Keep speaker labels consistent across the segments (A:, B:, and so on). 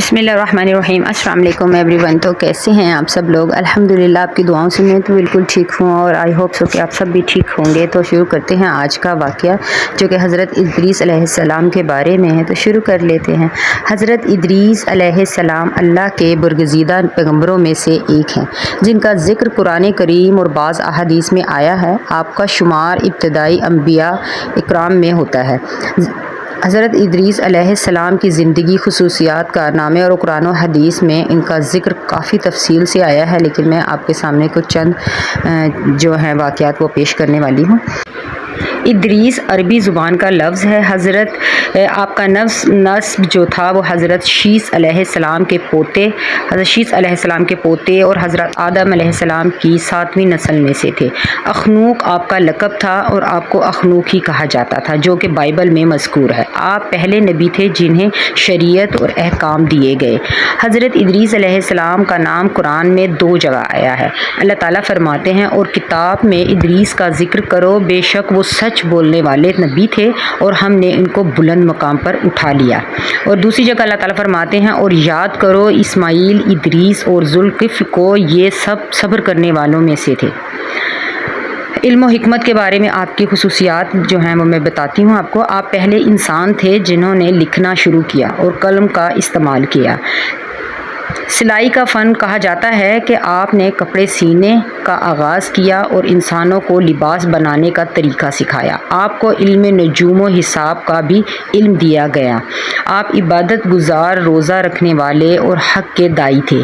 A: बिस्मिल्लाहिर्रहमानिर्रहीम। अस्सलाम वालेकुम एवरीवन। तो कैसे हैं आप सब लोग? अल्हम्दुलिल्लाह आपकी दुआओं से मैं तो बिल्कुल ठीक हूँ और आई होप सो कि आप सब भी ठीक होंगे। तो शुरू करते हैं आज का वाक़या जो कि हज़रत इदरीस अलैहिस्सलाम के बारे में है। तो शुरू कर लेते हैं। हज़रत इदरीस अलैहिस्सलाम अल्लाह के बरगज़ीदा पैगम्बरों में से एक हैं जिनका ज़िक्र कुरान करीम और बाज़ अहादीस में आया है। आपका शुमार इब्तदाई अंबिया इकराम में होता है। हज़रत इदरीस अलैहिस्सलाम की ज़िंदगी, खुसूसियात, कारनामे और कुरान और हदीस में इनका ज़िक्र काफ़ी तफसील से आया है, लेकिन मैं आपके सामने कुछ चंद जो हैं वाक़यात वो पेश करने वाली हूँ। इदरीस अरबी ज़ुबान का लफ्ज़ है। हज़रत आपका नस्ब जो था वो हज़रत शीस अलैहिस्सलाम के पोते और हज़रत आदम अलैहिस्सलाम की 7वीं नस्ल में से थे। अखनूक आपका लक़ब था और आपको अखनूक ही कहा जाता था, जो कि बाइबल में मज़कूर है। आप पहले नबी थे जिन्हें शरीयत और अहकाम दिए गए। हज़रत इदरीस अलैहिस्सलाम का नाम कुरान में 2 जगह आया है। अल्लाह ताला फरमाते हैं, और किताब में इदरीस का ज़िक्र करो, बेशक वो सच बोलने वाले नबी थे और हमने इनको बुलंद मकाम पर उठा लिया। और दूसरी जगह अल्लाह ताला फरमाते हैं, और याद करो इस्माईल, इदरीस और जुल्किफ्ल को, ये सब सब्र करने वालों में से थे। इल्म और हिकमत के बारे में आपकी खुसूसियात जो हैं वो मैं बताती हूँ आपको। आप पहले इंसान थे जिन्होंने लिखना शुरू किया और कलम का इस्तेमाल किया। सिलाई का फ़न कहा जाता है कि आपने कपड़े सीने का आगाज़ किया और इंसानों को लिबास बनाने का तरीका सिखाया। आपको इल्म नजूम व हिसाब का भी इल्म दिया गया। आप इबादत गुजार, रोज़ा रखने वाले और हक़ के दाई थे।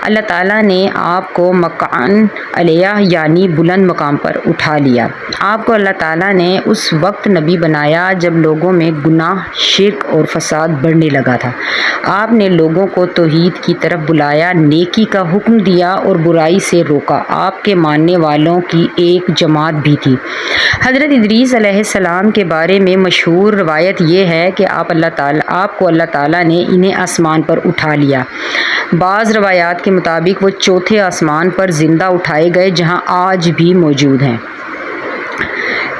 A: अल्लाह ताला ने आपको मकान अलिया यानी बुलंद मकाम पर उठा लिया। आपको अल्लाह ताला ने उस वक्त नबी बनाया जब लोगों में गुनाह, शिर्क और फसाद बढ़ने लगा था। आपने लोगों को तौहीद की तरफ बुलाया, नेकी का हुक्म दिया और बुराई से रोका। आपके मानने वालों की एक जमात भी थी। हज़रत इदरीस अलैहिस्सलाम के बारे में मशहूर रवायत ये है कि आपको अल्लाह ताला ने इन्हें आसमान पर उठा लिया। बाज़ रवायात के मुताबिक वो चौथे आसमान पर ज़िंदा उठाए गए, जहाँ आज भी मौजूद हैं।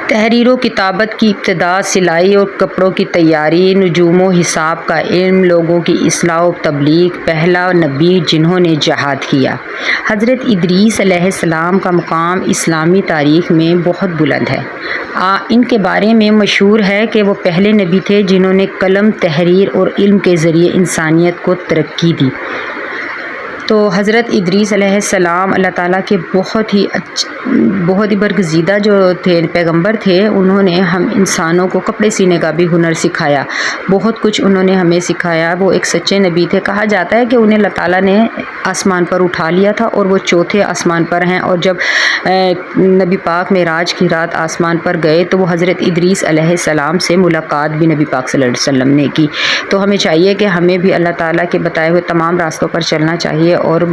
A: तहरीर व किताबत की इब्तिदा, सिलाई और कपड़ों की तैयारी, नजूम व हिसाब का इल्म, लोगों की इस्लाह व तबलीग, पहला नबी जिन्होंने जहाद किया। हज़रत इदरीस अलैहिस्सलाम का मुकाम इस्लामी तारीख़ में बहुत बुलंद है। इनके बारे में मशहूर है कि वो पहले नबी थे जिन्होंने कलम, तहरीर और इल्म के ज़रिए इंसानियत को तरक्की दी। तो हज़रत इदरीस अलैहिस्सलाम अल्लाह ताला के बहुत ही बरगज़ीदा जो थे पैगंबर थे। उन्होंने हम इंसानों को कपड़े सीने का भी हुनर सिखाया। बहुत कुछ उन्होंने हमें सिखाया। वो एक सच्चे नबी थे। कहा जाता है कि उन्हें अल्लाह ताला ने आसमान पर उठा लिया था और वो चौथे आसमान पर हैं। और जब नबी पाक मेराज की रात आसमान पर गए तो वो हज़रत इदरीस अलैहिस्सलाम से मुलाकात भी नबी पाक सल्लल्लाहु अलैहि वसल्लम ने की। तो हमें चाहिए कि हमें भी अल्लाह ताला के बताए हुए तमाम रास्तों पर चलना चाहिए और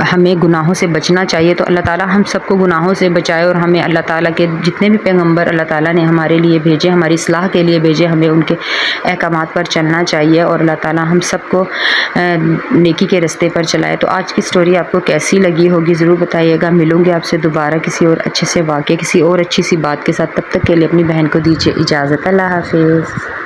A: हमें गुनाहों से बचना चाहिए। तो अल्लाह ताला हम सबको गुनाहों से बचाए और हमें अल्लाह ताला के जितने भी पैगंबर अल्लाह ताला ने हमारे लिए भेजे, हमारी इस्लाह के लिए भेजे, हमें उनके अहकामात पर चलना चाहिए और अल्लाह ताला हम सबको नेकी के रास्ते पर चलाए। तो आज की स्टोरी आपको कैसी लगी होगी ज़रूर बताइएगा। मिलूँगी आपसे दोबारा किसी और अच्छे से वाक़े, किसी और अच्छी सी बात के साथ। तब तक के लिए अपनी बहन को दीजिए इजाज़त। अल्लाह हाफ़िज़।